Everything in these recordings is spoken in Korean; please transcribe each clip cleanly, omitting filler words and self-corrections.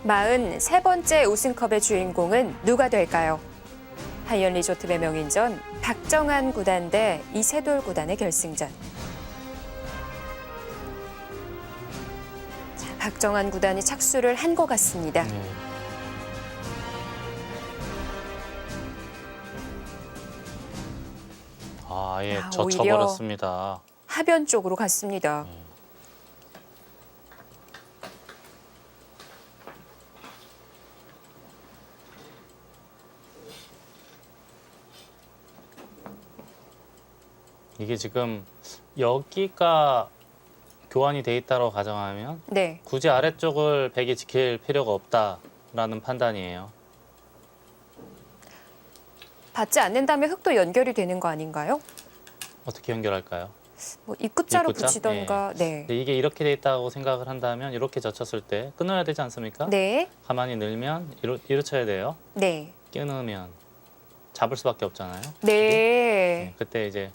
43번째 우승컵의 주인공은 누가 될까요? 하이언 리조트의 명인전 박정한 구단 대 이세돌 구단의 결승전. 자, 박정한 구단이 착수를 한 것 같습니다. 예, 오히려 젖혀버렸습니다. 하변 쪽으로 갔습니다. 이게 지금 여기가 교환이 돼 있다고 가정하면 네, 굳이 아래쪽을 백이 지킬 필요가 없다라는 판단이에요. 받지 않는다면 흙도 연결이 되는 거 아닌가요? 어떻게 연결할까요? 뭐 입구자로 입구자? 붙이던가. 네. 근데 이게 이렇게 돼 있다고 생각을 한다면 이렇게 젖혔을 때 끊어야 되지 않습니까? 네, 가만히 늘면 이로 쳐야 돼요. 네, 끊으면 잡을 수밖에 없잖아요. 네. 그때 이제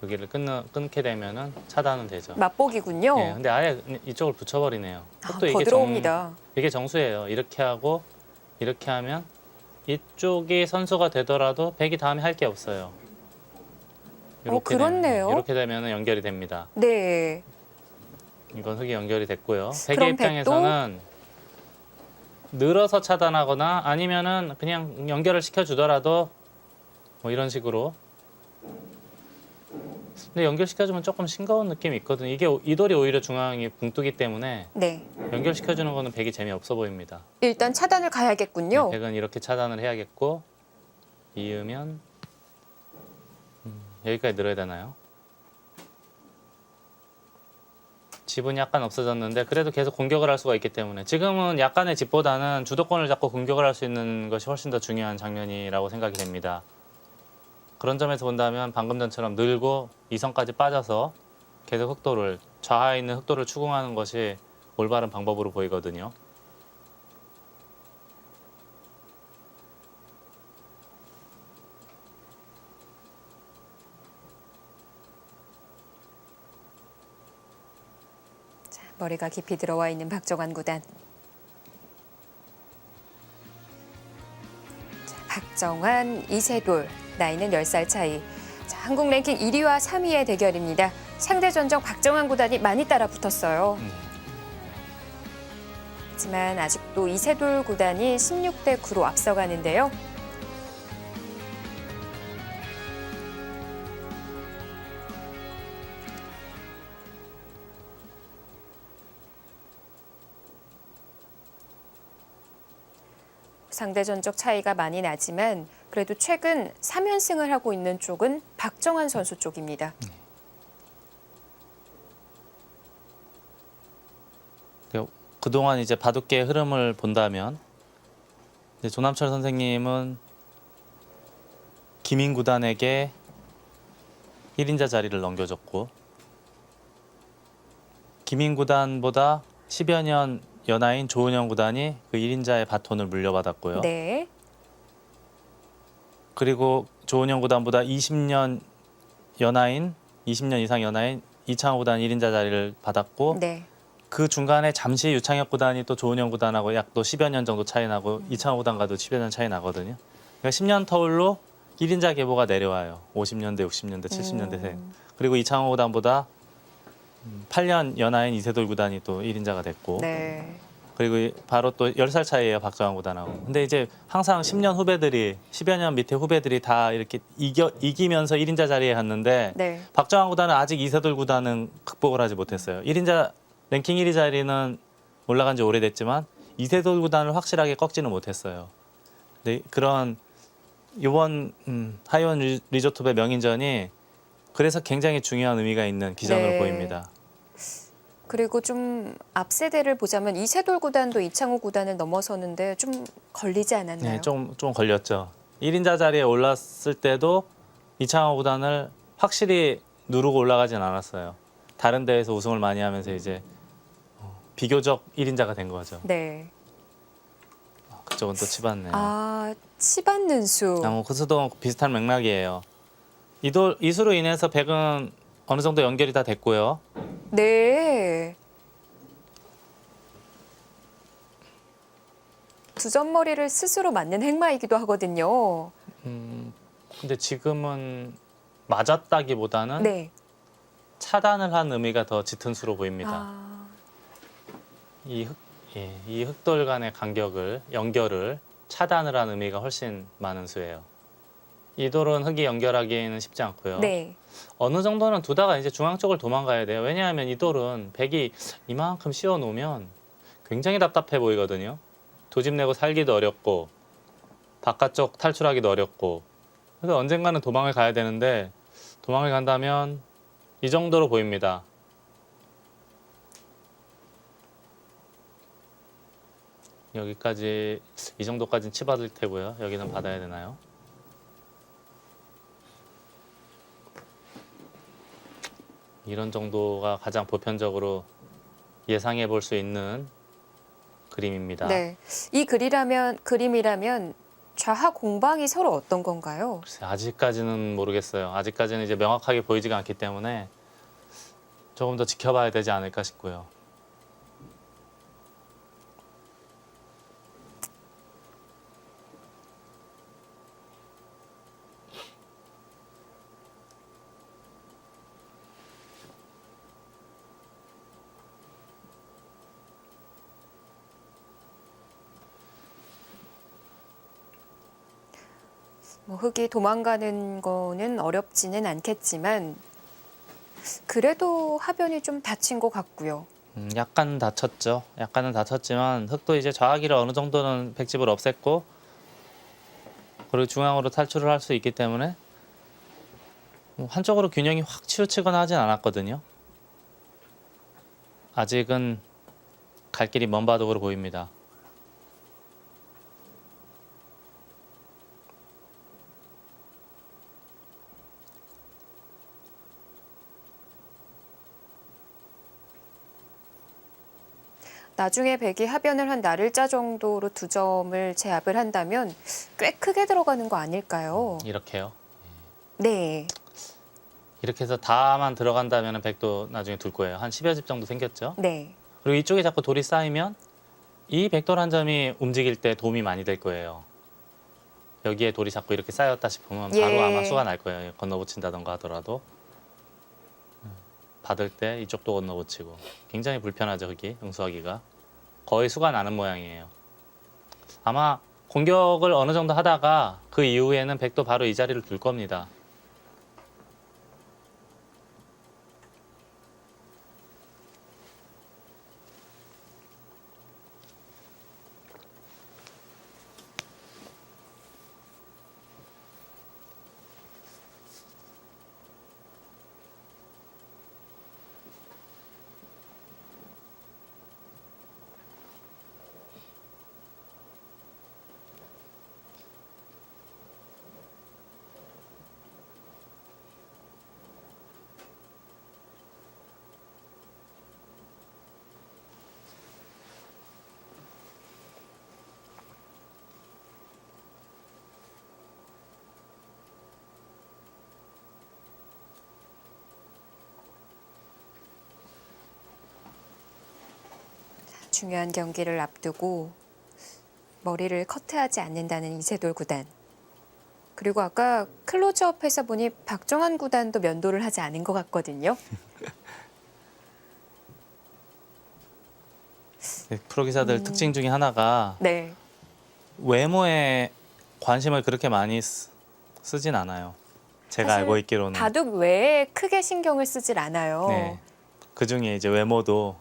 여기를 끊게 되면은 차단은 되죠. 맛보기군요. 근데 아예 이쪽을 붙여버리네요. 또 더 들어옵니다. 이게 정수예요. 이렇게 하고 이렇게 하면 이쪽이 선수가 되더라도 백이 다음에 할 게 없어요. 그렇네요. 이렇게 되면 연결이 됩니다. 네. 이건 흙이 연결이 됐고요. 그럼 백의 입장에서는 늘어서 차단하거나 아니면은 그냥 연결을 시켜주더라도 뭐 이런 식으로. 근데 연결시켜주면 조금 싱거운 느낌이 있거든요. 이게 이 돌이 오히려 중앙이 붕 뜨기 때문에 네. 연결시켜주는 거는 백이 재미없어 보입니다. 일단 차단을 가야겠군요. 백은 이렇게 차단을 해야겠고 이으면 여기까지 늘어야 되나요? 집은 약간 없어졌는데 그래도 계속 공격을 할 수가 있기 때문에 지금은 약간의 집보다는 주도권을 잡고 공격을 할 수 있는 것이 훨씬 더 중요한 장면이라고 생각이 됩니다. 그런 점에서 본다면 방금 전처럼 늘고 2선까지 빠져서 계속 흑도를 좌하에 있는 흑도를 추궁하는 것이 올바른 방법으로 보이거든요. 자, 머리가 깊이 들어와 있는 박정한 구단. 자, 박정한, 이세돌. 나이는 10살 차이. 자, 한국 랭킹 1위와 3위의 대결입니다. 상대 전적 박정한 구단이 많이 따라 붙었어요. 하지만 아직도 이세돌 구단이 16대 9로 앞서가는데요. 상대 전적 차이가 많이 나지만 그래도 최근 3연승을 하고 있는 쪽은 박정한 선수 쪽입니다. 그동안 이제 바둑계의 흐름을 본다면 조남철 선생님은 김인 구단에게 1인자 자리를 넘겨줬고 김인 구단보다 10여 년 연하인 조은영 구단이 그 1인자의 바톤을 물려받았고요. 네. 그리고 조은영 구단보다 20년 이상 연하인 이창호 구단 1인자 자리를 받았고 네. 그 중간에 잠시 유창혁 구단이 또 조은영 구단하고 약 또 10여 년 정도 차이 나고 이창호 구단과도 10여 년 차이 나거든요. 그러니까 10년 터울로 1인자 계보가 내려와요. 50년대, 60년대, 70년대생. 그리고 이창호 구단보다 8년 연하인 이세돌 구단이 또 1인자가 됐고 네. 그리고 바로 또 10살 차이예요. 박정한 구단하고. 근데 이제 항상 10년 후배들이 10여 년 밑에 후배들이 다 이렇게 이기면서 1인자 자리에 갔는데 네. 박정한 구단은 아직 이세돌 구단은 극복을 하지 못했어요. 1인자 랭킹 1위 자리는 올라간 지 오래됐지만 이세돌 구단을 확실하게 꺾지는 못했어요. 근데 그런 이번 하이원 리조트의 명인전이 그래서 굉장히 중요한 의미가 있는 기전으로 네. 보입니다. 그리고 좀 앞 세대를 보자면 이세돌 구단도 이창호 구단을 넘어서는데 좀 걸리지 않았나요? 네, 좀 걸렸죠. 1인자 자리에 올랐을 때도 이창호 구단을 확실히 누르고 올라가진 않았어요. 다른 대회에서 우승을 많이 하면서 이제 비교적 1인자가 된 거죠. 네. 그쪽은 또 치받네요. 치받는 수. 그 수도 비슷한 맥락이에요. 이 수로 인해서 백은 어느 정도 연결이 다 됐고요. 네. 두 점머리를 스스로 맞는 행마이기도 하거든요. 근데 지금은 맞았다기보다는 네. 차단을 한 의미가 더 짙은 수로 보입니다. 아, 이 흑돌 간의 간격을 연결을 차단을 한 의미가 훨씬 많은 수예요. 이 돌은 흑이 연결하기에는 쉽지 않고요. 네. 어느 정도는 두다가 이제 중앙 쪽을 도망가야 돼요. 왜냐하면 이 돌은 백이 이만큼 씌워 놓으면 굉장히 답답해 보이거든요. 두 집 내고 살기도 어렵고 바깥쪽 탈출하기도 어렵고 그래서 언젠가는 도망을 가야 되는데 도망을 간다면 이 정도로 보입니다. 여기까지 이 정도까지는 치받을 테고요. 여기는 받아야 되나요? 이런 정도가 가장 보편적으로 예상해 볼 수 있는 그림입니다. 네. 이 그림이라면 좌하 공방이 서로 어떤 건가요? 글쎄, 아직까지는 모르겠어요. 아직까지는 이제 명확하게 보이지가 않기 때문에 조금 더 지켜봐야 되지 않을까 싶고요. 뭐 흑이 도망가는 거는 어렵지는 않겠지만 그래도 하변이 좀 다친 것 같고요. 약간 다쳤죠. 약간은 다쳤지만 흑도 이제 좌하기를 어느 정도는 백집을 없앴고 그리고 중앙으로 탈출을 할 수 있기 때문에 한쪽으로 균형이 확 치우치거나 하진 않았거든요. 아직은 갈 길이 먼 바둑으로 보입니다. 나중에 백이 하변을 한 날일자 정도로 두 점을 제압을 한다면 꽤 크게 들어가는 거 아닐까요? 이렇게요. 네. 이렇게 해서 다만 들어간다면 백도 나중에 둘 거예요. 한 10여 집 정도 생겼죠. 네. 그리고 이쪽에 자꾸 돌이 쌓이면 이 백돌 한 점이 움직일 때 도움이 많이 될 거예요. 여기에 돌이 자꾸 이렇게 쌓였다 싶으면 바로 예. 아마 수가 날 거예요. 건너붙인다던가 하더라도. 받을 때 이쪽도 건너붙이고 굉장히 불편하죠. 그게 응수하기가 거의 수가 나는 모양이에요. 아마 공격을 어느 정도 하다가 그 이후에는 백도 바로 이 자리를 둘 겁니다. 중요한 경기를 앞두고 머리를 커트하지 않는다는 이세돌 구단. 그리고 아까 클로즈업해서 보니 박정환 구단도 면도를 하지 않은 것 같거든요. 프로 기사들 특징 중에 하나가 네. 외모에 관심을 그렇게 많이 쓰진 않아요. 제가 사실 알고 있기로는. 바둑 외에 크게 신경을 쓰질 않아요. 네. 그 중에 이제 외모도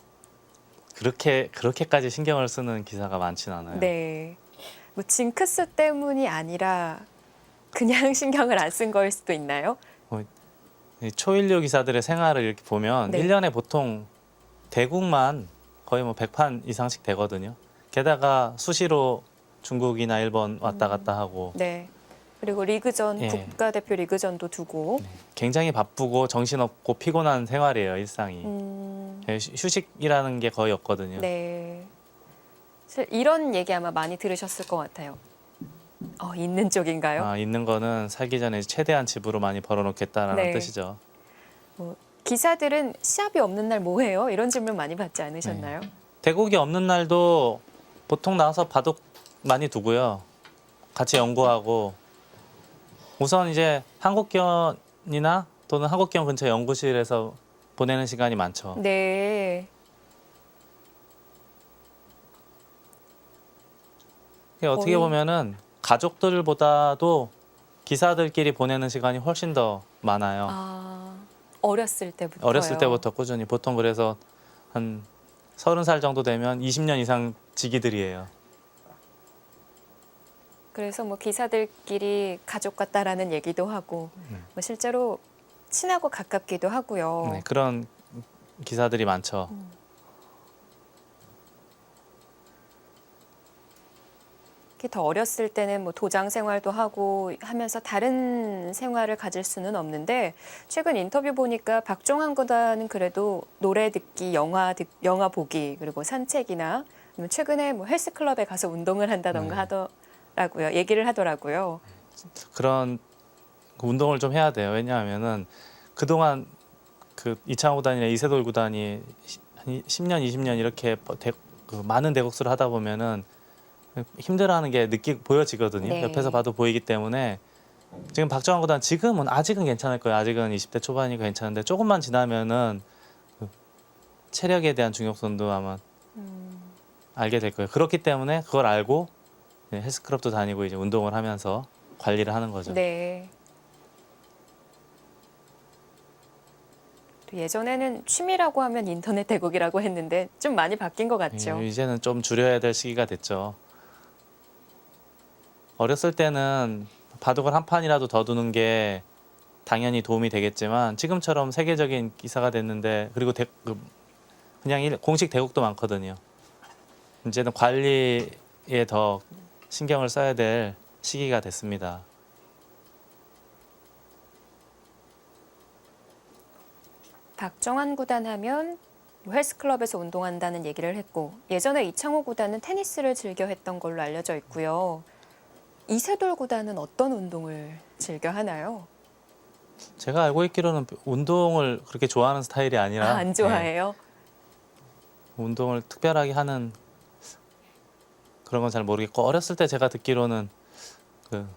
그렇게까지 신경을 쓰는 기사가 많지는 않아요. 네. 뭐 징크스 때문이 아니라 그냥 신경을 안 쓴 거일 수도 있나요? 이 초일류 기사들의 생활을 이렇게 보면 네. 1년에 보통 대국만 거의 뭐 100판 이상씩 되거든요. 게다가 수시로 중국이나 일본 왔다 갔다 하고 네. 그리고 리그전, 예. 국가대표 리그전도 두고. 굉장히 바쁘고 정신없고 피곤한 생활이에요, 일상이. 휴식이라는 게 거의 없거든요. 네. 사실 이런 얘기 아마 많이 들으셨을 것 같아요. 있는 쪽인가요? 아, 있는 거는 살기 전에 최대한 집으로 많이 벌어놓겠다라는 네. 뜻이죠. 뭐 기사들은 시합이 없는 날 뭐 해요? 이런 질문 많이 받지 않으셨나요? 대국이 없는 날도 보통 나와서 바둑 많이 두고요. 같이 연구하고 우선 이제 한국견이나 또는 한국견 근처 연구실에서 보내는 시간이 많죠. 네. 이게 어떻게 거의- 보면은 가족들보다도 기사들끼리 보내는 시간이 훨씬 더 많아요. 아, 어렸을 때부터요. 어렸을 때부터 꾸준히 보통 그래서 한 30살 정도 되면 20년 이상 지기들이에요. 그래서 뭐 기사들끼리 가족 같다라는 얘기도 하고 뭐 실제로 친하고 가깝기도 하고요. 네, 그런 기사들이 많죠. 특히 더 어렸을 때는 뭐 도장 생활도 하고 하면서 다른 생활을 가질 수는 없는데 최근 인터뷰 보니까 박종환 구단은 그래도 노래 듣기, 영화 보기 그리고 산책이나 아니면 최근에 뭐 헬스클럽에 가서 운동을 한다던가 네. 하더라고요. 얘기를 하더라고요. 그런 운동을 좀 해야 돼요. 왜냐하면은 그동안 그 이창호 구단이나 이세돌 구단이 한 10년, 20년 이렇게 그 많은 대국수를 하다 보면은 힘들어하는 게 보여지거든요. 네. 옆에서 봐도 보이기 때문에 지금 박정환 구단 지금은 아직은 괜찮을 거예요. 아직은 20대 초반이니까 괜찮은데 조금만 지나면은 그 체력에 대한 중요성도 아마 알게 될 거예요. 그렇기 때문에 그걸 알고 헬스클럽도 다니고 이제 운동을 하면서 관리를 하는 거죠. 네. 또 예전에는 취미라고 하면 인터넷 대국이라고 했는데 좀 많이 바뀐 것 같죠. 이제는 좀 줄여야 될 시기가 됐죠. 어렸을 때는 바둑을 한 판이라도 더 두는 게 당연히 도움이 되겠지만 지금처럼 세계적인 기사가 됐는데 그리고 그냥 공식 대국도 많거든요. 이제는 관리에 더 신경을 써야 될 시기가 됐습니다. 박정환 구단 하면 뭐 헬스클럽에서 운동한다는 얘기를 했고 예전에 이창호 구단은 테니스를 즐겨 했던 걸로 알려져 있고요. 이세돌 구단은 어떤 운동을 즐겨 하나요? 제가 알고 있기로는 운동을 그렇게 좋아하는 스타일이 아니라 안 좋아해요? 운동을 특별하게 하는 그런 건 잘 모르겠고 어렸을 때 제가 듣기로는 그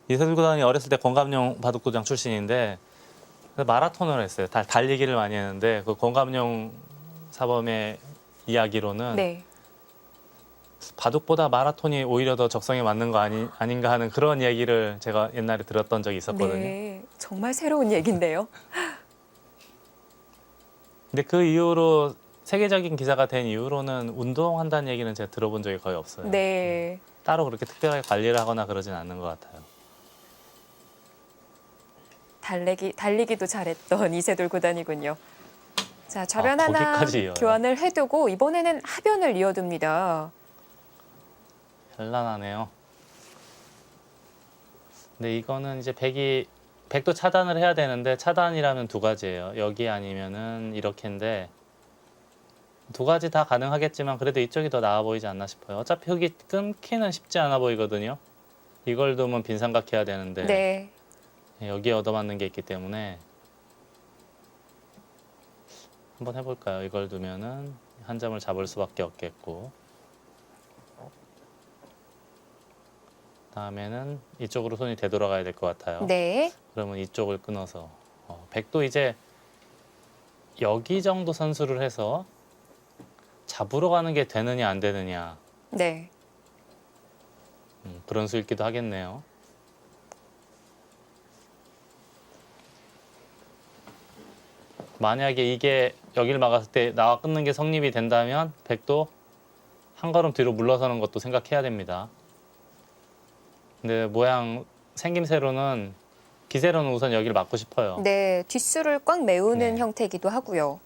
이세돌 구단이 어렸을 때 권감용 바둑도장 출신인데 마라톤을 했어요. 달리기를 많이 했는데 그 권감용 사범의 이야기로는 네. 바둑보다 마라톤이 오히려 더 적성에 맞는 거 아닌가 하는 그런 얘기를 제가 옛날에 들었던 적이 있었거든요. 네. 정말 새로운 얘긴데요. 근데 그 이후로 세계적인 기사가 된 이후로는 운동한다는 얘기는 제가 들어본 적이 거의 없어요. 네. 따로 그렇게 특별하게 관리를 하거나 그러진 않는 것 같아요. 달리기도 잘했던 이세돌 구단이군요. 자, 좌변 하나 거기까지 이어요. 교환을 해두고 이번에는 하변을 이어둡니다. 현란하네요. 근데 이거는 이제 백도 차단을 해야 되는데 차단이라면 두 가지예요. 여기 아니면은 이렇게인데 두 가지 다 가능하겠지만 그래도 이쪽이 더 나아 보이지 않나 싶어요. 어차피 흙이 끊기는 쉽지 않아 보이거든요. 이걸 두면 빈삼각해야 되는데 네. 여기에 얻어맞는 게 있기 때문에 한번 해볼까요? 이걸 두면은 한 점을 잡을 수밖에 없겠고 다음에는 이쪽으로 손이 되돌아가야 될 것 같아요. 네. 그러면 이쪽을 끊어서 백도 이제 여기 정도 선수를 해서 잡으러 가는 게 되느냐 안 되느냐 네. 그런 수있기도 하겠네요. 만약에 이게 여기를 막았을 때 나와 끊는 게 성립이 된다면 백도 한 걸음 뒤로 물러서는 것도 생각해야 됩니다. 근데 모양 생김새로는 기세로는 우선 여기를 막고 싶어요. 네. 뒷수를 꽉 메우는 네. 형태이기도 하고요.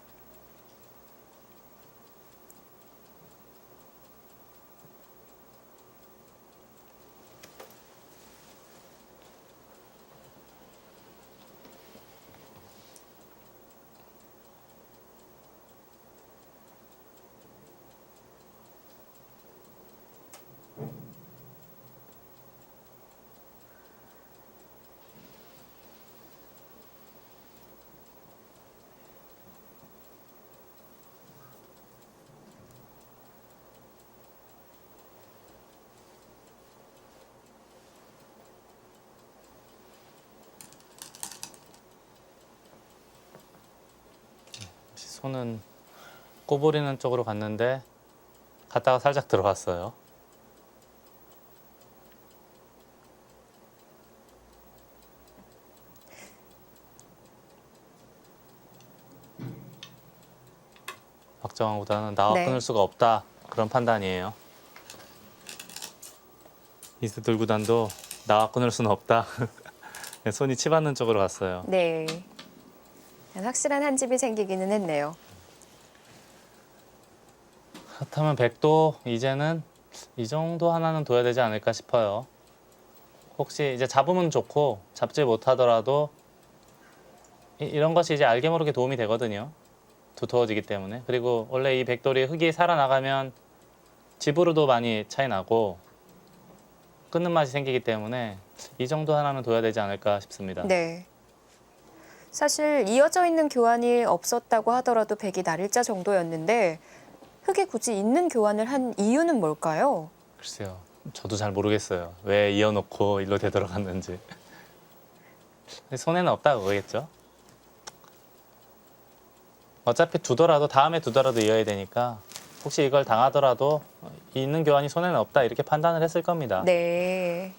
손은 꼬부리는 쪽으로 갔는데 갔다가 살짝 들어갔어요. 박정환보다는 나와 네. 끊을 수가 없다, 그런 판단이에요. 이세돌 구단도 나와 끊을 수는 없다. 손이 치받는 쪽으로 갔어요. 네. 확실한 한 집이 생기기는 했네요. 그렇다면 백도 이제는 이 정도 하나는 둬야 되지 않을까 싶어요. 혹시 이제 잡으면 좋고 잡지 못하더라도 이런 것이 이제 알게 모르게 도움이 되거든요. 두터워지기 때문에. 그리고 원래 이 백돌이 흙이 살아나가면 집으로도 많이 차이 나고 끊는 맛이 생기기 때문에 이 정도 하나는 둬야 되지 않을까 싶습니다. 네. 사실 이어져 있는 교환이 없었다고 하더라도 백이 날일자 정도였는데 흙에 굳이 있는 교환을 한 이유는 뭘까요? 글쎄요. 저도 잘 모르겠어요. 왜 이어놓고 일로 되돌아갔는지. 손해는 없다 그거겠죠. 어차피 두더라도 다음에 두더라도 이어야 되니까 혹시 이걸 당하더라도 있는 교환이 손해는 없다 이렇게 판단을 했을 겁니다. 네.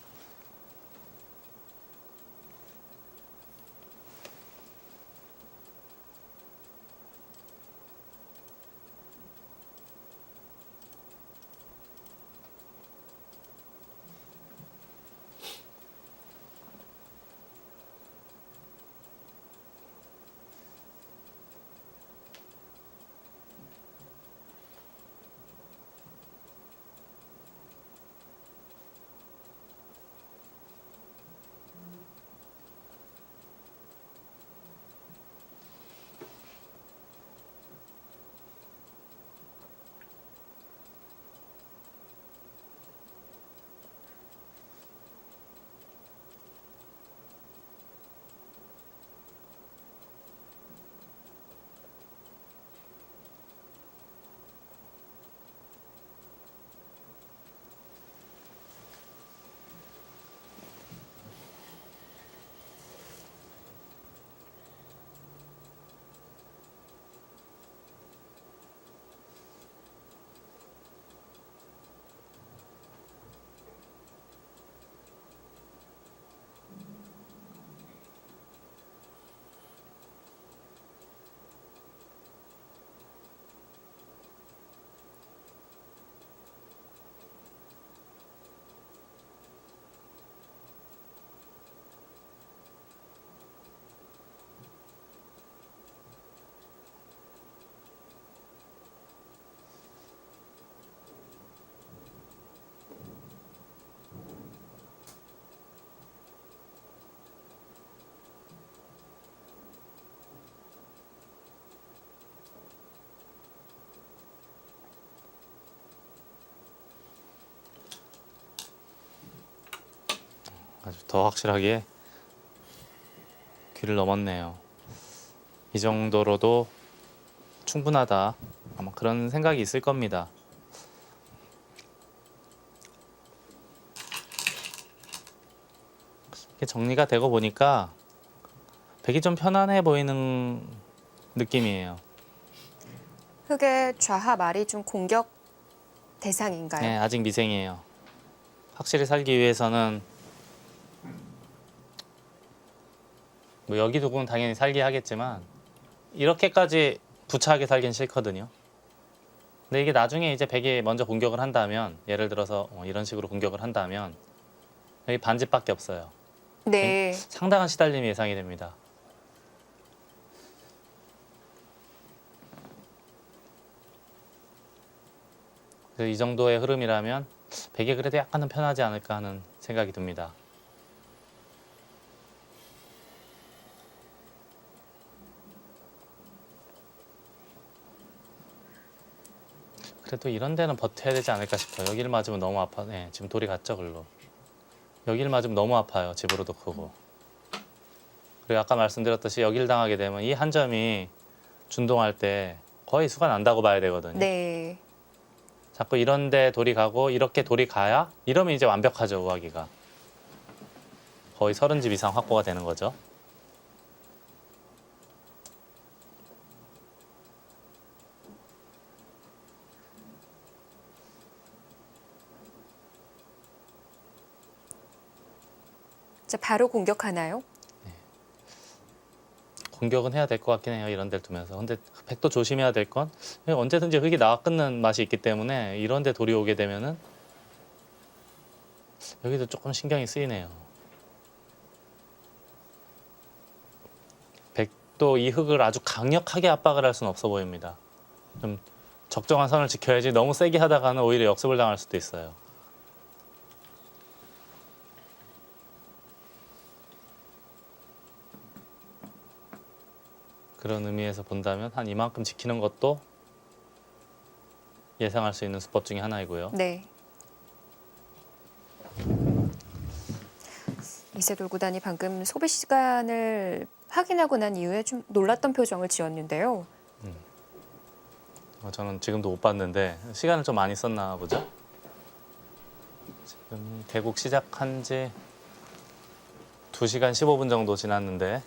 아주 더 확실하게 귀를 넘었네요. 이 정도로도 충분하다. 아마 그런 생각이 있을 겁니다. 이렇게 정리가 되고 보니까 백이 좀 편안해 보이는 느낌이에요. 흙의 좌하 말이 좀 공격 대상인가요? 네, 아직 미생이에요. 확실히 살기 위해서는 뭐 여기 두고는 당연히 살게 하겠지만 이렇게까지 부차하게 살긴 싫거든요. 근데 이게 나중에 이제 백이 먼저 공격을 한다면, 예를 들어서 이런 식으로 공격을 한다면 여기 반집밖에 없어요. 네. 상당한 시달림이 예상이 됩니다. 그래서 이 정도의 흐름이라면 백이 그래도 약간은 편하지 않을까 하는 생각이 듭니다. 그래도 이런 데는 버텨야 되지 않을까 싶어요. 여기를 맞으면 너무 아파. 네, 지금 돌이 갔죠, 글로. 여기를 맞으면 너무 아파요. 집으로도 크고. 그리고 아까 말씀드렸듯이 여기를 당하게 되면 이 한 점이 준동할 때 거의 수가 난다고 봐야 되거든요. 네. 자꾸 이런 데 돌이 가고 이렇게 돌이 가야 이러면 이제 완벽하죠, 우하기가. 거의 30집 이상 확보가 되는 거죠. 자, 바로 공격하나요? 공격은 해야 될 것 같긴 해요. 이런 데를 두면서. 근데 백도 조심해야 될 건 언제든지 흙이 나와 끊는 맛이 있기 때문에 이런 데 돌이 오게 되면은 여기도 조금 신경이 쓰이네요. 백도 이 흙을 아주 강력하게 압박을 할 수는 없어 보입니다. 좀 적정한 선을 지켜야지 너무 세게 하다가는 오히려 역습을 당할 수도 있어요. 그런 의미에서 본다면 한 이만큼 지키는 것도 예상할 수 있는 수법 중에 하나이고요. 네. 이세돌 구단이 방금 소비 시간을 확인하고 난 이후에 좀 놀랐던 표정을 지었는데요. 저는 지금도 못 봤는데 시간을 좀 많이 썼나 보죠. 지금 대국 시작한 지 2시간 15분 정도 지났는데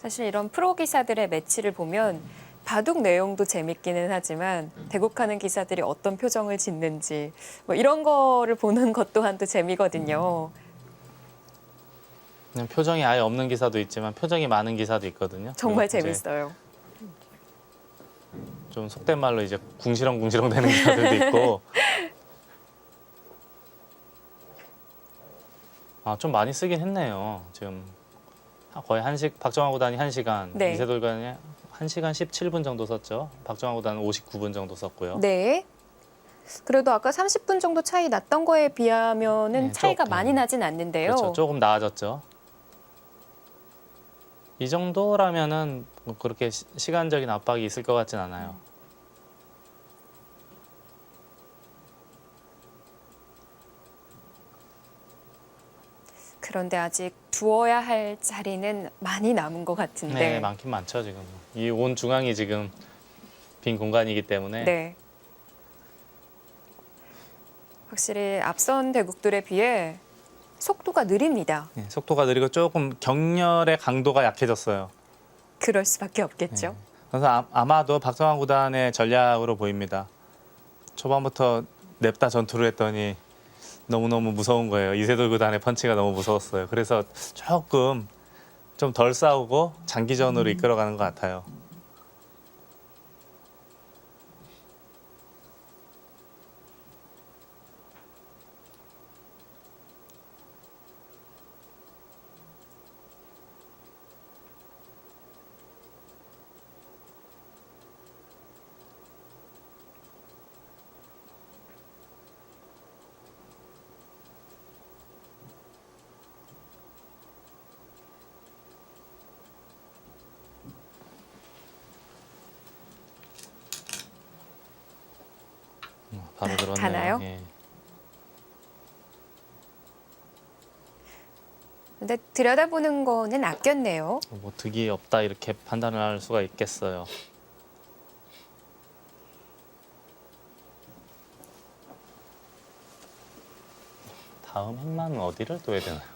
사실 이런 프로 기사들의 매치를 보면 바둑 내용도 재밌기는 하지만 대국하는 기사들이 어떤 표정을 짓는지 뭐 이런 거를 보는 것 또한도 재미거든요. 그냥 표정이 아예 없는 기사도 있지만 표정이 많은 기사도 있거든요. 정말 그리고 이제 재밌어요. 좀 속된 말로 이제 궁시렁궁시렁 되는 기사들도 있고 좀 많이 쓰긴 했네요. 지금 거의 박정환 구단이 1시간, 네. 이세돌 구단이 1시간 17분 정도 썼죠. 박정환 구단은 59분 정도 썼고요. 네. 그래도 아까 30분 정도 차이 났던 거에 비하면은 네, 차이가 조금. 많이 나진 않는데요. 그렇죠. 조금 나아졌죠. 이 정도라면은 뭐 그렇게 시간적인 압박이 있을 것 같진 않아요. 그런데 아직 두어야 할 자리는 많이 남은 것 같은데. 네, 많긴 많죠 지금. 이 온 중앙이 지금 빈 공간이기 때문에 네. 확실히 앞선 대국들에 비해 속도가 느립니다. 네, 속도가 느리고 조금 격렬의 강도가 약해졌어요. 그럴 수밖에 없겠죠. 네. 그래서 아마도 박정환 구단의 전략으로 보입니다. 초반부터 냅다 전투를 했더니 너무너무 무서운 거예요. 이세돌 구단의 펀치가 너무 무서웠어요. 그래서 조금 좀 덜 싸우고 장기전으로 이끌어가는 것 같아요. 바로 들었네요. 가나요? 예. 근데 들여다보는 거는 아꼈네요. 뭐 득이 없다 이렇게 판단을 할 수가 있겠어요. 다음 행만은 어디를 둬야 되나요?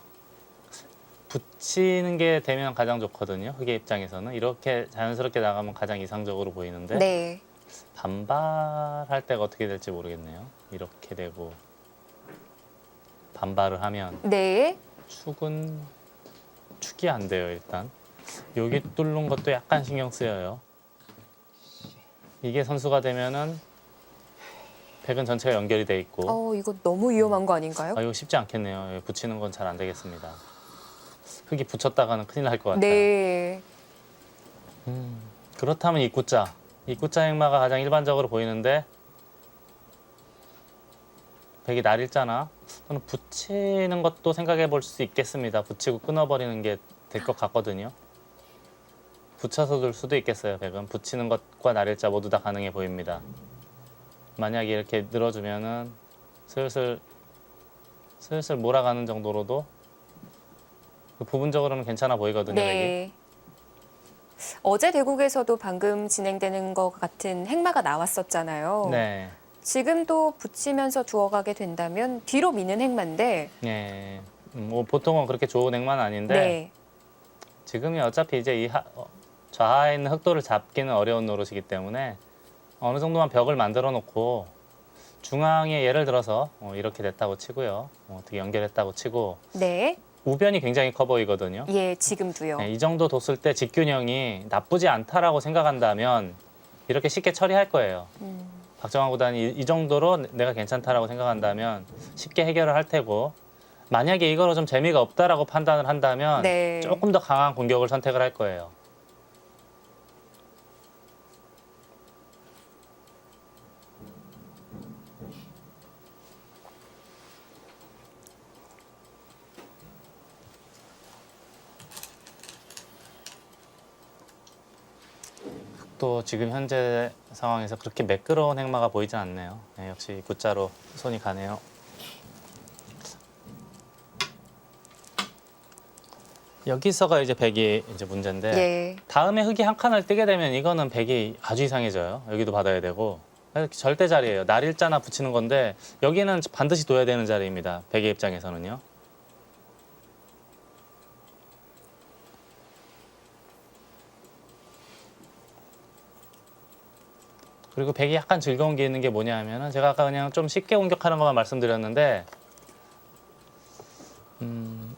붙이는 게 되면 가장 좋거든요. 흑의 입장에서는 이렇게 자연스럽게 나가면 가장 이상적으로 보이는데 네. 반발할 때가 어떻게 될지 모르겠네요. 이렇게 되고 반발을 하면 네. 축이 안 돼요. 일단 여기 뚫는 것도 약간 신경 쓰여요. 이게 선수가 되면은 백은 전체가 연결이 돼 있고 이거 너무 위험한 거 아닌가요? 이거 쉽지 않겠네요. 여기 붙이는 건 잘 안 되겠습니다. 흙이 붙였다가는 큰일 날 것 같아요. 네. 그렇다면 입구자 행마가 가장 일반적으로 보이는데 백이 날일자나 저는 붙이는 것도 생각해 볼 수 있겠습니다. 붙이고 끊어버리는 게 될 것 같거든요. 붙여서 둘 수도 있겠어요. 백은 붙이는 것과 날일자 모두 다 가능해 보입니다. 만약에 이렇게 늘어주면은 슬슬 몰아가는 정도로도 부분적으로는 괜찮아 보이거든요. 백이. 네. 어제 대국에서도 방금 진행되는 것 같은 행마가 나왔었잖아요. 네. 지금도 붙이면서 두어가게 된다면 뒤로 미는 행마인데. 네. 뭐 보통은 그렇게 좋은 액만 아닌데 네. 지금이 어차피 이제 좌하에 있는 흑도를 잡기는 어려운 노릇이기 때문에 어느 정도만 벽을 만들어 놓고 중앙에 예를 들어서 이렇게 됐다고 치고요. 어떻게 연결했다고 치고 네. 우변이 굉장히 커 보이거든요. 예, 지금도요. 네, 이 정도 뒀을 때 직균형이 나쁘지 않다라고 생각한다면 이렇게 쉽게 처리할 거예요. 박정환 구단이 이 정도로 내가 괜찮다라고 생각한다면 쉽게 해결을 할 테고, 만약에 이거로 좀 재미가 없다라고 판단을 한다면 네. 조금 더 강한 공격을 선택을 할 거예요. 또 지금 현재 상황에서 그렇게 매끄러운 행마가 보이진 않네요. 네, 역시 굿자로 손이 가네요. 여기서가 이제 백이 이제 문제인데, 예. 다음에 흙이 한 칸을 뜨게 되면 이거는 백이 아주 이상해져요. 여기도 받아야 되고. 절대 자리예요. 날일자나 붙이는 건데 여기는 반드시 둬야 되는 자리입니다. 백의 입장에서는요. 그리고 백이 약간 즐거운 게 있는 게 뭐냐 하면은, 제가 아까 그냥 좀 쉽게 공격하는 것만 말씀드렸는데,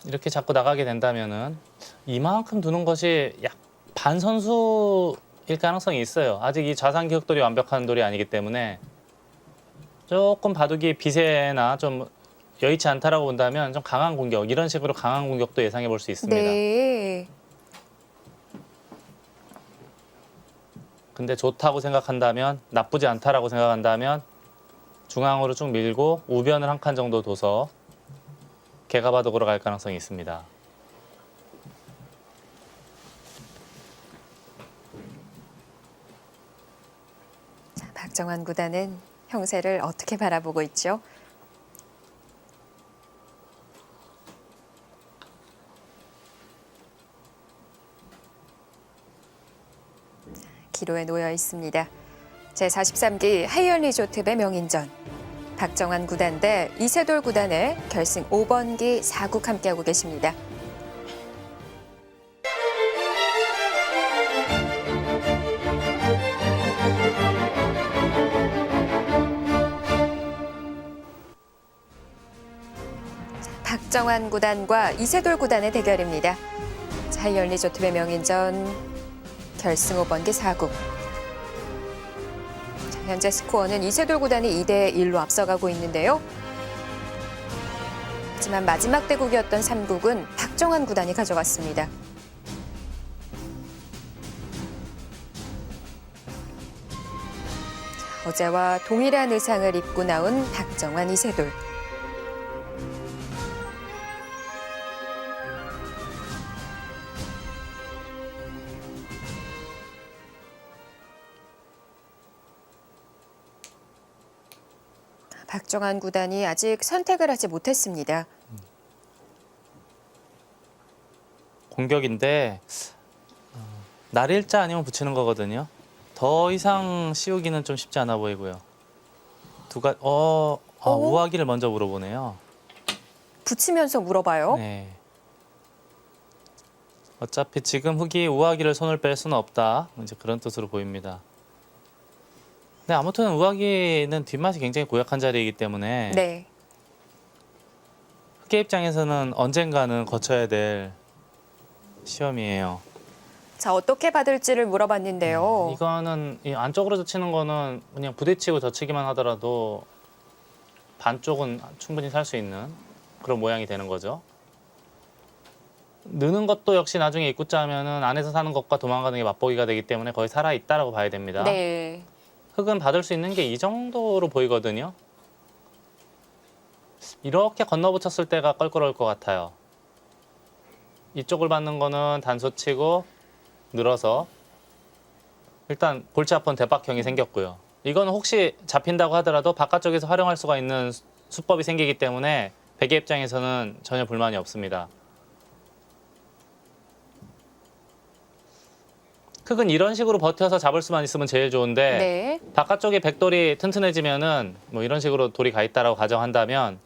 이렇게 자꾸 나가게 된다면은 이만큼 두는 것이 약 반선수일 가능성이 있어요. 아직 이 좌상 기억돌이 완벽한 돌이 아니기 때문에 조금 바둑이 비세나 좀 여의치 않다라고 본다면 좀 강한 공격, 이런 식으로 강한 공격도 예상해 볼 수 있습니다. 네. 근데 좋다고 생각한다면, 나쁘지 않다라고 생각한다면 중앙으로 쭉 밀고 우변을 한 칸 정도 둬서 개가바둑으로 갈 가능성이 있습니다. 자, 박정환 구단은 형세를 어떻게 바라보고 있죠? 기로에 놓여 있습니다. 제43기 하이언 리조트배 명인전. 박정환 구단 대 이세돌 구단의 결승 5번기 4국 함께하고 계십니다. 박정환 구단과 이세돌 구단의 대결입니다. 하이언 리조트배 명인전 결승 5번기 4국. 현재 스코어는 이세돌 구단이 2대 1로 앞서가고 있는데요. 하지만 마지막 대국이었던 3국은 박정환 구단이 가져갔습니다. 어제와 동일한 의상을 입고 나온 박정환, 이세돌. 박정환 구단이 아직 선택을 하지 못했습니다. 공격인데 날일자 아니면 붙이는 거거든요. 더 이상 씌우기는 좀 쉽지 않아 보이고요. 우하기를 먼저 물어보네요. 붙이면서 물어봐요. 네. 어차피 지금 흙이 우하기를 손을 뺄 수는 없다, 이제 그런 뜻으로 보입니다. 네, 아무튼 우하기는 뒷맛이 굉장히 고약한 자리이기 때문에 네. 흑의 입장에서는 언젠가는 거쳐야 될 시험이에요. 자, 어떻게 받을지를 물어봤는데요. 이거는 이 안쪽으로 젖히는 거는 그냥 부딪히고 젖히기만 하더라도 반쪽은 충분히 살 수 있는 그런 모양이 되는 거죠. 느는 것도 역시 나중에 입구자 하면은 안에서 사는 것과 도망가는 게 맛보기가 되기 때문에 거의 살아 있다라고 봐야 됩니다. 네. 흙은 받을 수 있는 게 이 정도로 보이거든요. 이렇게 건너붙였을 때가 껄끄러울 것 같아요. 이쪽을 받는 거는 단소치고 늘어서 일단 골치 아픈 대박형이 생겼고요. 이거는 혹시 잡힌다고 하더라도 바깥쪽에서 활용할 수가 있는 수법이 생기기 때문에 백의 입장에서는 전혀 불만이 없습니다. 흙은 이런 식으로 버텨서 잡을 수만 있으면 제일 좋은데, 네. 바깥쪽에 백돌이 튼튼해지면은 뭐 이런 식으로 돌이 가 있다라고 가정한다면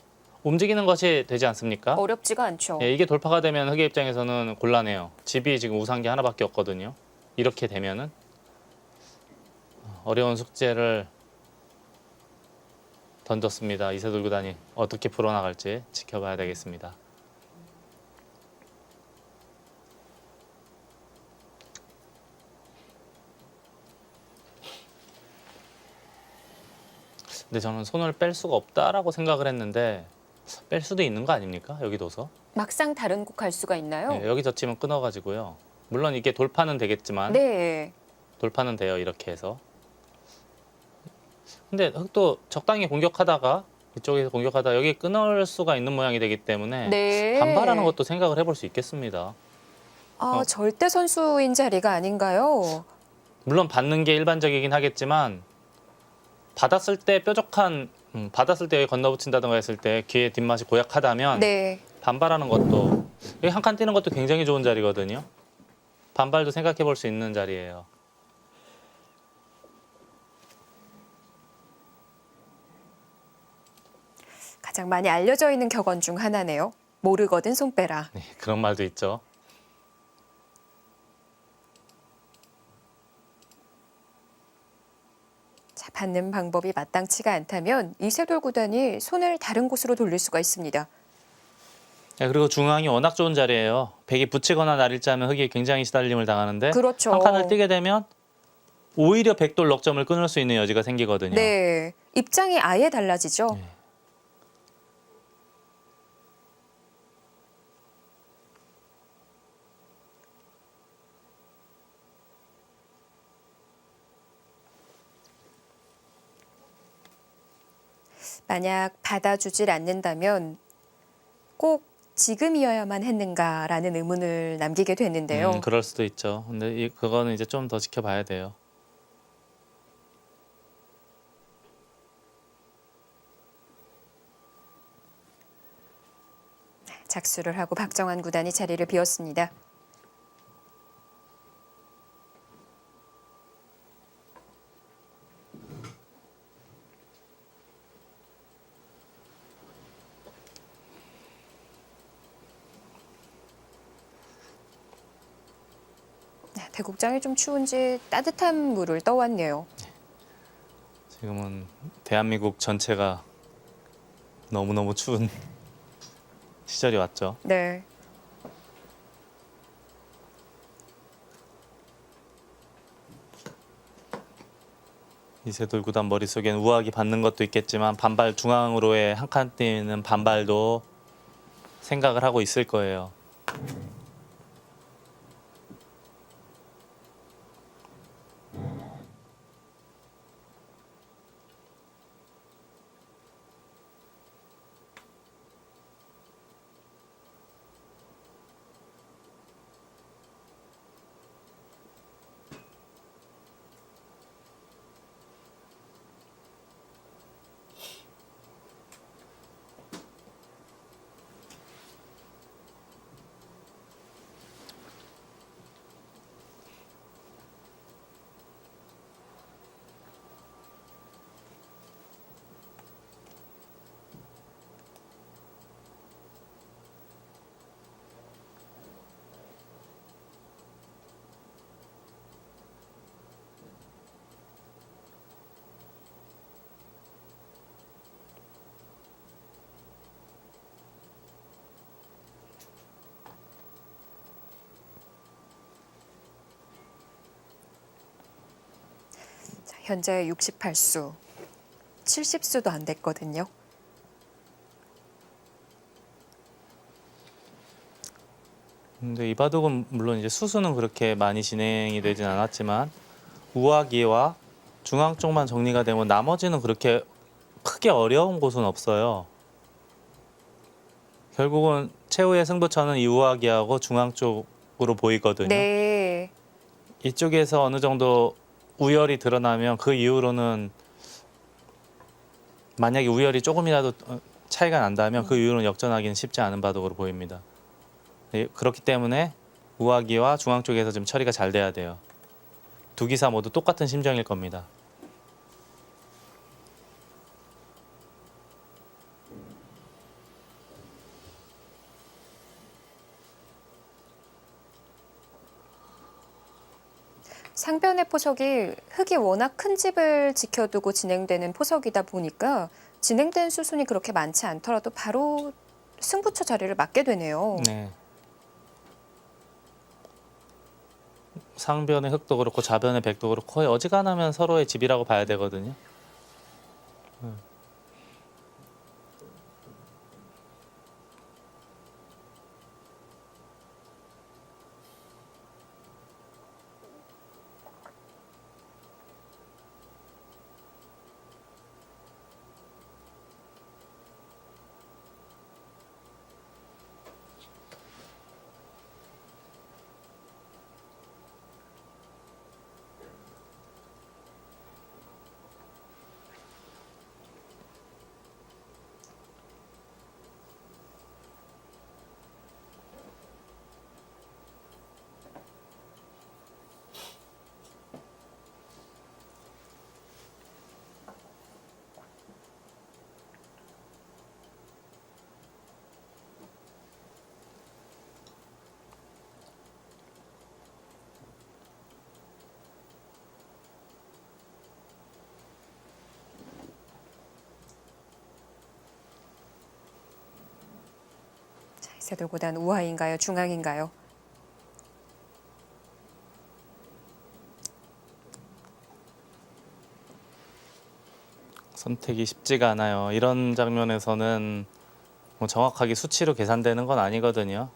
움직이는 것이 되지 않습니까? 어렵지가 않죠. 예, 이게 돌파가 되면 흙의 입장에서는 곤란해요. 집이 지금 우상기 하나밖에 없거든요. 이렇게 되면은 어려운 숙제를 던졌습니다. 이세돌 구단이 어떻게 풀어나갈지 지켜봐야 되겠습니다. 근데 저는 손을 뺄 수가 없다라고 생각을 했는데 뺄 수도 있는 거 아닙니까? 여기 둬서. 막상 다른 곳 갈 수가 있나요? 네, 여기 젖히면 끊어가지고요. 물론 이게 돌파는 되겠지만 네. 돌파는 돼요. 이렇게 해서. 근데 흑도 적당히 공격하다가 이쪽에서 공격하다 여기 끊을 수가 있는 모양이 되기 때문에 네. 반발하는 것도 생각을 해볼 수 있겠습니다. 절대 선수인 자리가 아닌가요? 물론 받는 게 일반적이긴 하겠지만 받았을 때 뾰족한 받았을 때 여기 건너붙인다든가 했을 때 귀의 뒷맛이 고약하다면 네. 반발하는 것도 여기 한 칸 뛰는 것도 굉장히 좋은 자리거든요. 반발도 생각해 볼 수 있는 자리예요. 가장 많이 알려져 있는 격언 중 하나네요. 모르거든 손 빼라. 네, 그런 말도 있죠. 자, 받는 방법이 마땅치가 않다면 이세돌 구단이 손을 다른 곳으로 돌릴 수가 있습니다. 네, 그리고 중앙이 워낙 좋은 자리예요. 백이 붙이거나 날일자 하면 흑이 굉장히 시달림을 당하는데 그렇죠. 한 칸을 뛰게 되면 오히려 백돌 넉점을 끊을 수 있는 여지가 생기거든요. 네. 입장이 아예 달라지죠. 네. 만약 받아주질 않는다면 꼭 지금이어야만 했는가라는 의문을 남기게 되는데요. 그럴 수도 있죠. 근데 그거는 이제 좀 더 지켜봐야 돼요. 작수를 하고 박정환 구단이 자리를 비웠습니다. 대국장이 좀 추운지 따뜻한 물을 떠왔네요. 지금은 대한민국 전체가 너무너무 추운 시절이 왔죠. 네. 이세돌 구단 머릿속엔 우악이 받는 것도 있겠지만 반발 중앙으로의 한 칸 뛰는 반발도 생각을 하고 있을 거예요. 자, 현재 68수, 70수도 안 됐거든요. 근데 이 바둑은 물론 이제 수수는 그렇게 많이 진행이 되진 않았지만 우아기와 중앙 쪽만 정리가 되면 나머지는 그렇게 크게 어려운 곳은 없어요. 결국은 최후의 승부처는 이 우아기하고 중앙 쪽으로 보이거든요. 네. 이쪽에서 어느 정도 우열이 드러나면 그 이후로는 만약에 우열이 조금이라도 차이가 난다면 그 이후로는 역전하기는 쉽지 않은 바둑으로 보입니다. 네, 그렇기 때문에 우아기와 중앙 쪽에서 좀 처리가 잘 돼야 돼요. 두 기사 모두 똑같은 심정일 겁니다. 상변의 포석이 흙이 워낙 큰 집을 지켜두고 진행되는 포석이다 보니까 진행된 수순이 그렇게 많지 않더라도 바로 승부처 자리를 맡게 되네요. 네. 상변의 흑도 그렇고 좌변의 백도 그렇고 거의 어지간하면 서로의 집이라고 봐야 되거든요. 자, 이세돌 구단 우하인가요? 중앙인가요? 선택이 쉽지가 않아요. 이런 장면에서는 뭐 정확하게 수치로 계산되는 건 아니거든요.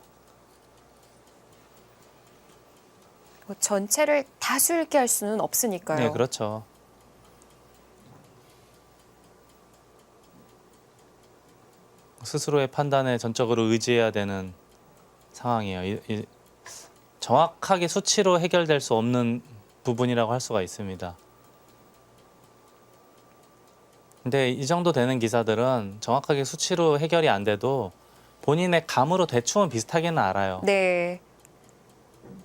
뭐 전체를 다수 읽게 할 수는 없으니까요. 네, 그렇죠. 스스로의 판단에 전적으로 의지해야 되는 상황이에요. 정확하게 수치로 해결될 수 없는 부분이라고 할 수가 있습니다. 근데 이 정도 되는 기사들은 정확하게 수치로 해결이 안 돼도 본인의 감으로 대충은 비슷하게는 알아요. 네.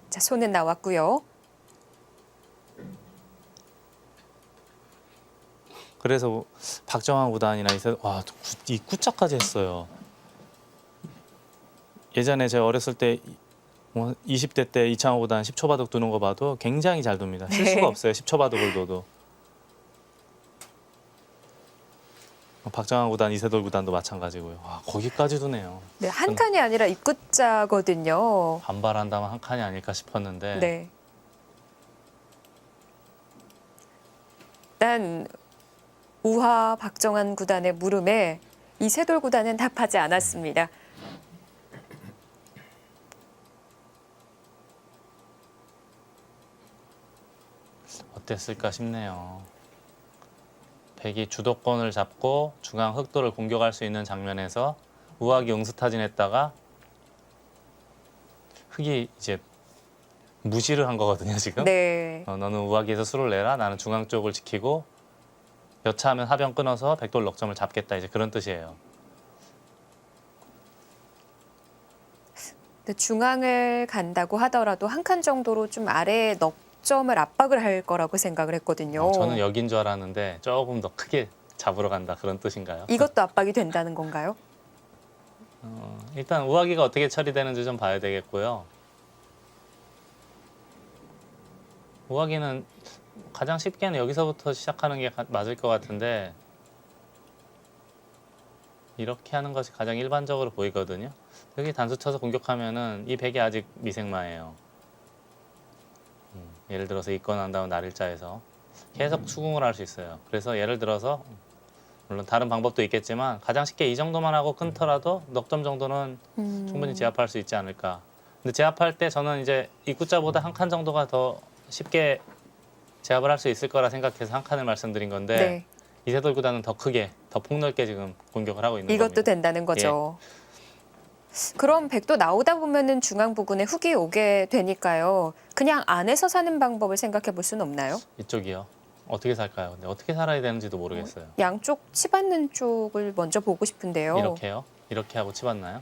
자, 손은 나왔고요. 그래서 박정환 구단이나 이 구자까지 했어요. 예전에 제가 어렸을 때 20대 때 이창호 구단 10초 바둑 두는 거 봐도 굉장히 잘 둡니다. 실수가 네. 없어요. 10초 바둑을 둬도. 박정환 구단, 이세돌 구단도 마찬가지고요. 와, 거기까지 두네요. 네, 한 칸이 아니라 입구자거든요. 반발한다면 한 칸이 아닐까 싶었는데 네. 일단 우하 박정환 구단의 물음에 이세돌 구단은 답하지 않았습니다. 어땠을까 싶네요. 백이 주도권을 잡고 중앙 흑도를 공격할 수 있는 장면에서 우악이 응수타진했다가 흑이 이제 무시를 한 거거든요 지금. 네. 너는 우악이에서 수를 내라. 나는 중앙 쪽을 지키고 여차하면 하변 끊어서 백돌 넉점을 잡겠다. 이제 그런 뜻이에요. 근데 중앙을 간다고 하더라도 한 칸 정도로 좀 아래에 넉점을 압박을 할 거라고 생각을 했거든요. 저는 여긴 줄 알았는데 조금 더 크게 잡으러 간다 그런 뜻인가요? 이것도 압박이 된다는 건가요? 일단 우악이가 어떻게 처리되는지 좀 봐야 되겠고요. 우악이는 가장 쉽게는 여기서부터 시작하는 게 맞을 것 같은데 이렇게 하는 것이 가장 일반적으로 보이거든요. 여기 단수 쳐서 공격하면은 이 백이 아직 미생마예요. 예를 들어서 있거나 난 다음 날일자에서 계속 수긍을 할 수 있어요. 그래서 예를 들어서 물론 다른 방법도 있겠지만 가장 쉽게 이 정도만 하고 끊더라도 넉점 정도는 충분히 제압할 수 있지 않을까. 근데 제압할 때 저는 이제 입구자보다 한 칸 정도가 더 쉽게 제압을 할 수 있을 거라 생각해서 한 칸을 말씀드린 건데 네. 이세돌 구단은 더 크게, 더 폭넓게 지금 공격을 하고 있는 이것도 겁니다. 된다는 거죠. 그럼 백도 나오다 보면은 중앙 부근에 훅이 오게 되니까요. 그냥 안에서 사는 방법을 생각해 볼 수는 없나요? 이쪽이요. 어떻게 살까요? 근데 어떻게 살아야 되는지도 모르겠어요. 양쪽 치받는 쪽을 먼저 보고 싶은데요. 이렇게요? 이렇게 하고 치봤나요?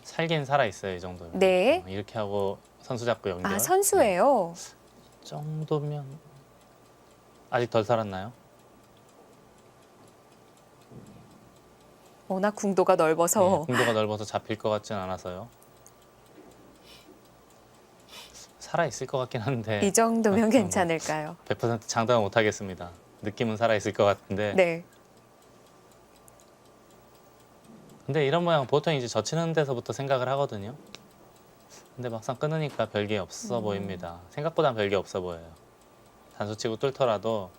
살긴 살아 있어요, 이 정도면. 네. 이렇게 하고 선수 잡고 연결. 아, 선수예요. 이 정도면 아직 덜 살았나요? 워낙 궁도가 넓어서 공도가 넓어서 잡힐 것 같진 않아서요. 살아 있을 것 같긴 한데 이 정도면 괜찮을까요? 100% 장담은 못 하겠습니다. 느낌은 살아 있을 것 같은데 네. 근데 이런 모양 보통 이제 젖히는 데서부터 생각을 하거든요. 근데 막상 끊으니까 별게 없어 보입니다. 생각보단 별게 없어 보여요. 단수치고 뚫더라도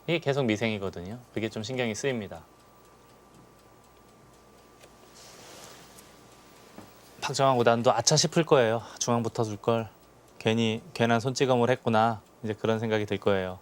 이게 계속 미생이거든요. 그게 좀 신경이 쓰입니다. 박정환 구단도 아차 싶을 거예요. 중앙부터 둘 걸. 괜히 괜한 손찌검을 했구나. 이제 그런 생각이 들 거예요.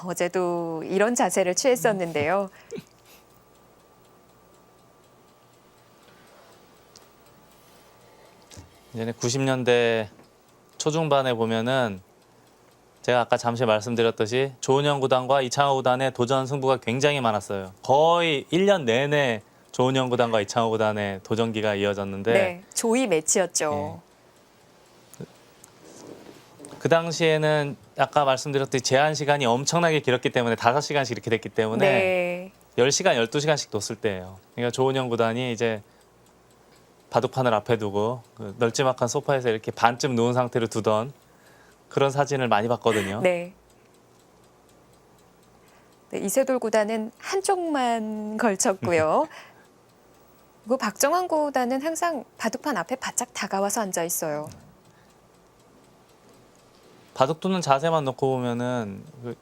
어제도 이런 자세를 취했었는데요. 이제는 90년대 초중반에 보면은 제가 아까 잠시 말씀드렸듯이 조은영 구단과 이창호 구단의 도전 승부가 굉장히 많았어요. 거의 1년 내내 조은영 구단과 이창호 구단의 도전기가 이어졌는데 네, 조이 매치였죠. 그 당시에는 아까 말씀드렸듯이 제한 시간이 엄청나게 길었기 때문에 5시간씩 이렇게 됐기 때문에 네. 10시간, 12시간씩 뒀을 때예요. 그러니까 조은영 구단이 이제 바둑판을 앞에 두고 그 널찍막한 소파에서 이렇게 반쯤 누운 상태로 두던 그런 사진을 많이 봤거든요. 네. 네, 이세돌 구단은 한쪽만 걸쳤고요. 그리고 박정환 구단은 항상 바둑판 앞에 바짝 다가와서 앉아 있어요. 바둑 두는 자세만 놓고 보면은 그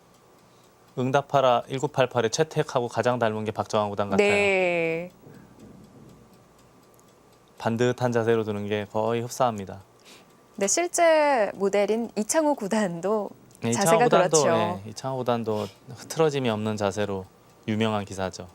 응답하라 1988의 최택하고 가장 닮은 게 박정환 구단 같아요. 네. 반듯한 자세로 두는 게 거의 흡사합니다. 네, 실제 모델인 이창호 구단도 네, 자세가 그렇죠. 이창호 구단도 흐트러짐이 없는 자세로 유명한 기사죠.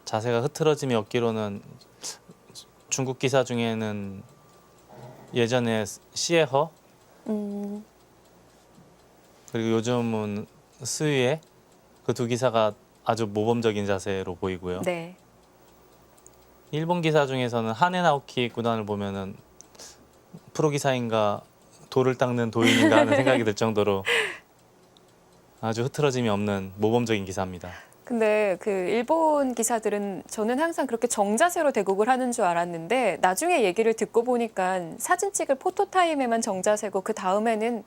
자세가 흐트러짐이 없기로는 중국 기사 중에는 예전에 시에허 음, 그리고 요즘은 스위에 그 두 기사가 아주 모범적인 자세로 보이고요. 네. 일본 기사 중에서는 하네 나오키 구단을 보면은 프로 기사인가 돌을 닦는 도인인가 하는 생각이 들 정도로 아주 흐트러짐이 없는 모범적인 기사입니다. 근데 그 일본 기사들은 저는 항상 그렇게 정자세로 대국을 하는 줄 알았는데 나중에 얘기를 듣고 보니까 사진 찍을 포토타임에만 정자세고 그 다음에는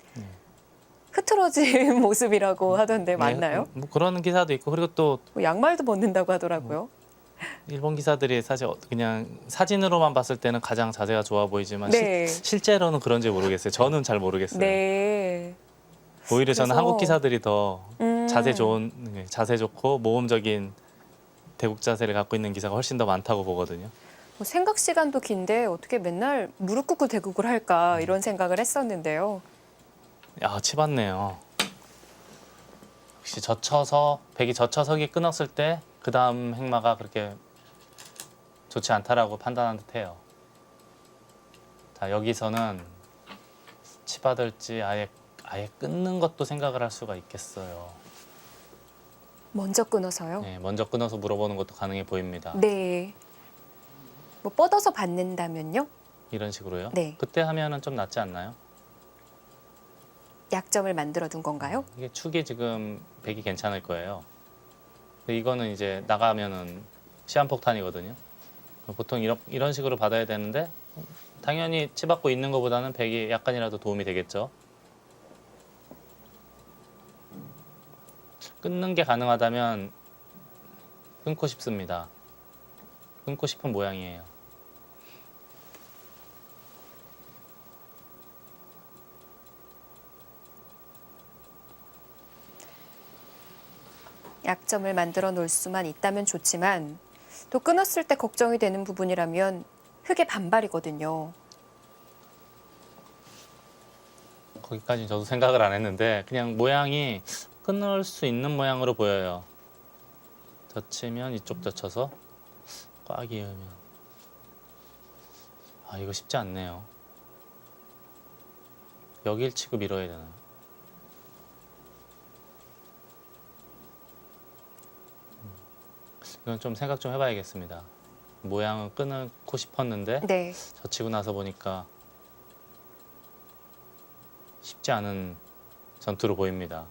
흐트러진 모습이라고 하던데 맞나요? 네, 뭐 그런 기사도 있고 그리고 또 뭐 양말도 벗는다고 하더라고요. 일본 기사들이 사실 그냥 사진으로만 봤을 때는 가장 자세가 좋아 보이지만 네. 실제로는 그런지 모르겠어요. 저는 잘 모르겠어요. 네. 오히려 저는 그래서- 한국 기사들이 더 자세 음. 자세 좋고 모범적인 대국 자세를 갖고 있는 기사가 훨씬 더 많다고 보거든요. 뭐 생각 시간도 긴데 어떻게 맨날 무릎 꿇고 대국을 할까 이런 생각을 했었는데요. 야, 치봤네요. 역시 백이 젖혀서기 끊었을 때 그 다음 행마가 그렇게 좋지 않다라고 판단한 듯해요. 자, 여기서는 치받을지 아예 끊는 것도 생각을 할 수가 있겠어요. 먼저 끊어서요. 네, 먼저 끊어서 물어보는 것도 가능해 보입니다. 네. 뭐 뻗어서 받는다면요? 이런 식으로요. 네. 그때 하면은 좀 낫지 않나요? 약점을 만들어 둔 건가요? 이게 축이 지금 백이 괜찮을 거예요. 근데 이거는 이제 나가면은 시한폭탄이거든요. 보통 이런 식으로 받아야 되는데 당연히 치받고 있는 것보다는 백이 약간이라도 도움이 되겠죠. 끊는 게 가능하다면 끊고 싶습니다. 끊고 싶은 모양이에요. 약점을 만들어 놓을 수만 있다면 좋지만 또 끊었을 때 걱정이 되는 부분이라면 흑의 반발이거든요. 거기까지는 저도 생각을 안 했는데 그냥 모양이 끊을 수 있는 모양으로 보여요. 젖히면 이쪽 젖혀서 꽉 이으면 아 이거 쉽지 않네요. 여길 치고 밀어야 되나요? 이건 좀 생각 좀 해봐야겠습니다. 모양은 끊고 싶었는데 네. 젖히고 나서 보니까 쉽지 않은 전투로 보입니다.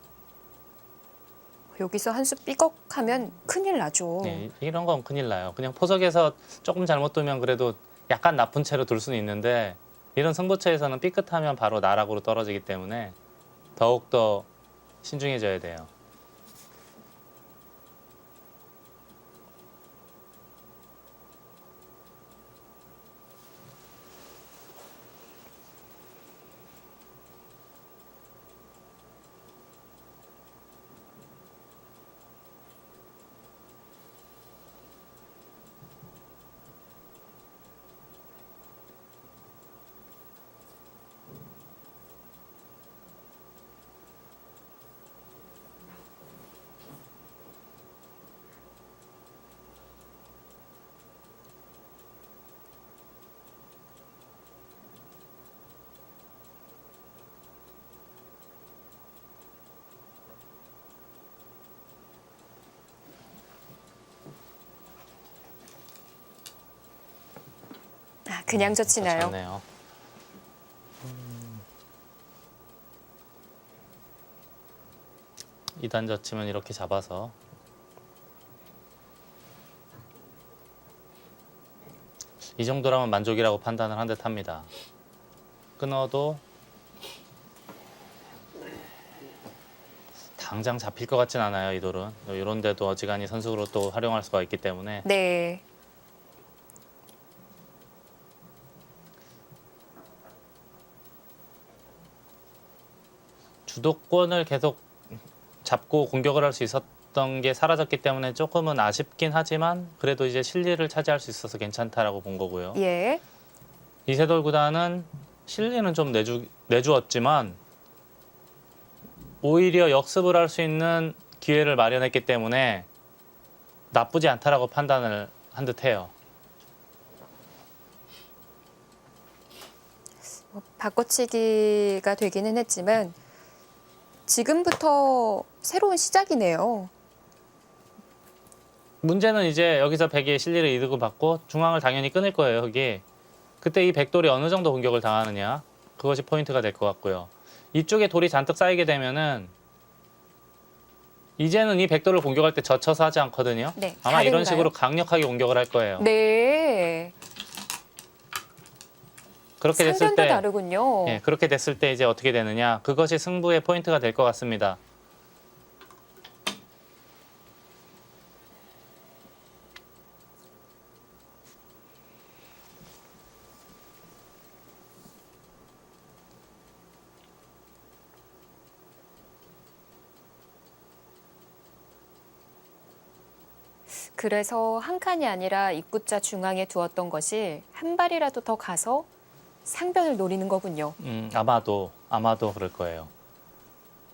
여기서 한 수 삐걱하면 큰일 나죠. 네, 이런 건 큰일 나요. 그냥 포석에서 조금 잘못 두면 그래도 약간 나쁜 채로 둘 수는 있는데 이런 승부처에서는 삐끗하면 바로 나락으로 떨어지기 때문에 더욱더 신중해져야 돼요. 아, 그냥 젖히나요? 좋네요. 2단 젖히면 이렇게 잡아서 이 정도라면 만족이라고 판단을 한 듯 합니다. 끊어도 당장 잡힐 것 같진 않아요. 이 돌은 이런 데도 어지간히 선수로 또 활용할 수가 있기 때문에 네. 주도권을 계속 잡고 공격을 할 수 있었던 게 사라졌기 때문에 조금은 아쉽긴 하지만 그래도 이제 실리를 차지할 수 있어서 괜찮다라고 본 거고요. 예. 이세돌 구단은 실리는 좀 내주었지만 오히려 역습을 할 수 있는 기회를 마련했기 때문에 나쁘지 않다라고 판단을 한 듯해요. 바꿔치기가 되기는 했지만 지금부터 새로운 시작이네요. 문제는 이제 여기서 백이 실리를 이득을 받고 중앙을 당연히 끊을 거예요. 여기 그때 이 백돌이 어느 정도 공격을 당하느냐 그것이 포인트가 될 것 같고요. 이쪽에 돌이 잔뜩 쌓이게 되면은 이제는 이 백돌을 공격할 때 젖혀서 하지 않거든요. 네, 아마 이런 다른가요? 식으로 강력하게 공격을 할 거예요. 네. 그렇게 됐을 상변도 때 다르군요. 예, 그렇게 됐을 때 이제 어떻게 되느냐 그것이 승부의 포인트가 될 것 같습니다. 그래서 한 칸이 아니라 입구자 중앙에 두었던 것이 한 발이라도 더 가서 상변을 노리는 거군요. 아마도 그럴 거예요.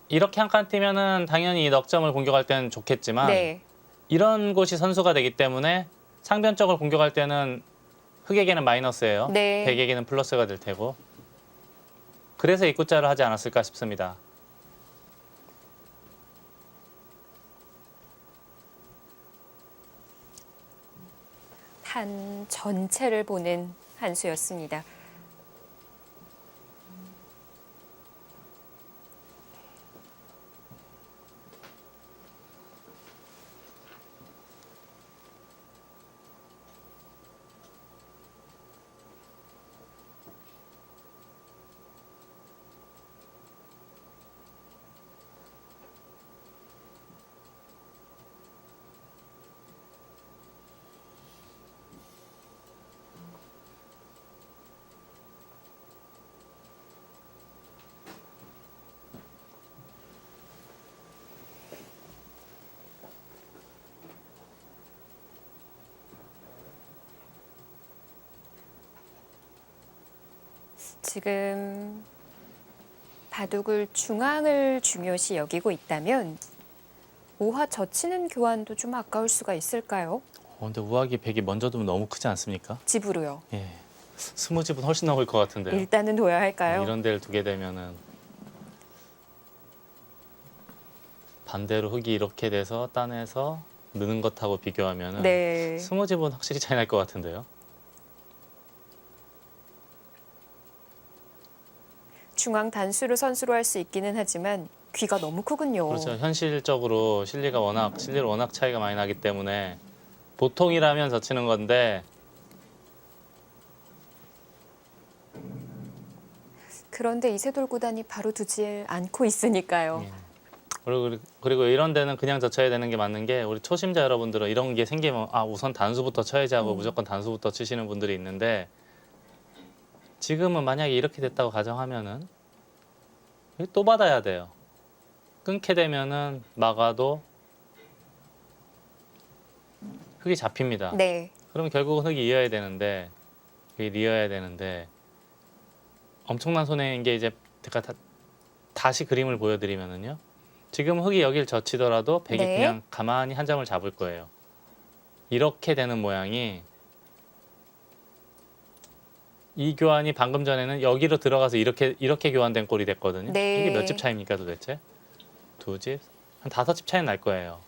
이렇게 한 칸 뛰면은 당연히 이 넉점을 공격할 때는 좋겠지만 네. 이런 곳이 선수가 되기 때문에 상변 쪽을 공격할 때는 흑에게는 마이너스예요. 네. 백에게는 플러스가 될 테고 그래서 입구자를 하지 않았을까 싶습니다. 판 전체를 보는 한 수였습니다. 지금 바둑을 중앙을 중요시 여기고 있다면 오화 젖히는 교환도 좀 아까울 수가 있을까요? 근데 우악이 백이 먼저 두면 너무 크지 않습니까? 집으로요. 예. 20집은 훨씬 넘을 것 같은데요. 일단은 둬야 할까요? 이런 데를 두게 되면은 반대로 흙이 이렇게 돼서 따내서 느는 것하고 비교하면은 네. 20집은 확실히 차이 날 것 같은데요. 중앙 단수를 선수로 할 수 있기는 하지만 귀가 너무 크군요. 그렇죠. 현실적으로 실리를 워낙 차이가 많이 나기 때문에 보통이라면 젖히는 건데 그런데 이세돌 구단이 바로 두지 않고 있으니까요. 예. 그리고 이런 데는 그냥 젖혀야 되는 게 맞는 게 우리 초심자 여러분들은 이런 게 생기면 우선 단수부터 쳐야지 하고 무조건 단수부터 치시는 분들이 있는데 지금은 만약에 이렇게 됐다고 가정하면은 또 받아야 돼요. 끊게 되면은 막아도 흙이 잡힙니다. 네. 그러면 결국은 흙이 이어야 되는데 엄청난 손해인 게 이제 제가 다시 그림을 보여드리면은요. 지금 흙이 여길 젖히더라도 백이 네. 그냥 가만히 한 점을 잡을 거예요. 이렇게 되는 모양이 이 교환이 방금 전에는 여기로 들어가서 이렇게 교환된 꼴이 됐거든요. 네. 이게 몇 집 차이입니까 도대체? 2집? 한 5집 차이는 날 거예요.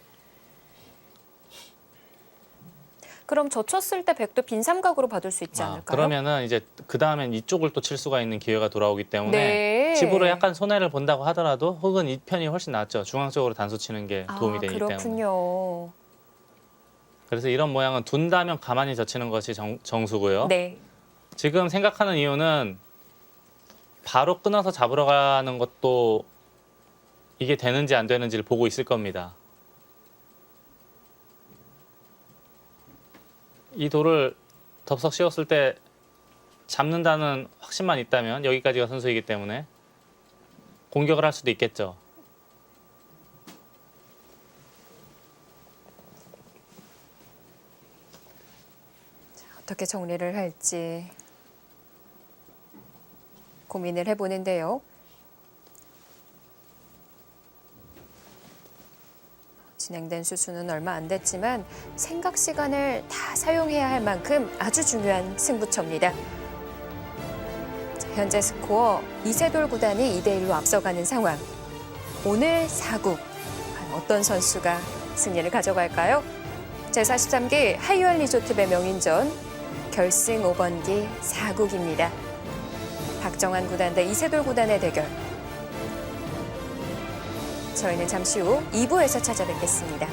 그럼 젖혔을 때 백도 빈 삼각으로 받을 수 있지 않을까요? 그러면은 이제 그 다음엔 이쪽을 또 칠 수가 있는 기회가 돌아오기 때문에 네. 집으로 약간 손해를 본다고 하더라도 흙은 이 편이 훨씬 낫죠. 중앙 쪽으로 단수 치는 게 도움이 되기 때문에. 그렇군요. 그래서 이런 모양은 둔다면 가만히 젖히는 것이 정수고요. 네. 지금 생각하는 이유는 바로 끊어서 잡으러 가는 것도 이게 되는지 안 되는지를 보고 있을 겁니다. 이 돌을 덥석 씌웠을 때 잡는다는 확신만 있다면 여기까지가 선수이기 때문에 공격을 할 수도 있겠죠. 어떻게 정리를 할지 고민을 해보는데요. 진행된 수수는 얼마 안 됐지만 생각 시간을 다 사용해야 할 만큼 아주 중요한 승부처입니다. 자, 현재 스코어 이세돌 구단이 2대1로 앞서가는 상황. 오늘 4국 어떤 선수가 승리를 가져갈까요? 제43기 하이얼 리조트배 명인전 결승 5번기 4국입니다. 박정환 구단 대 이세돌 구단의 대결. 저희는 잠시 후 2부에서 찾아뵙겠습니다.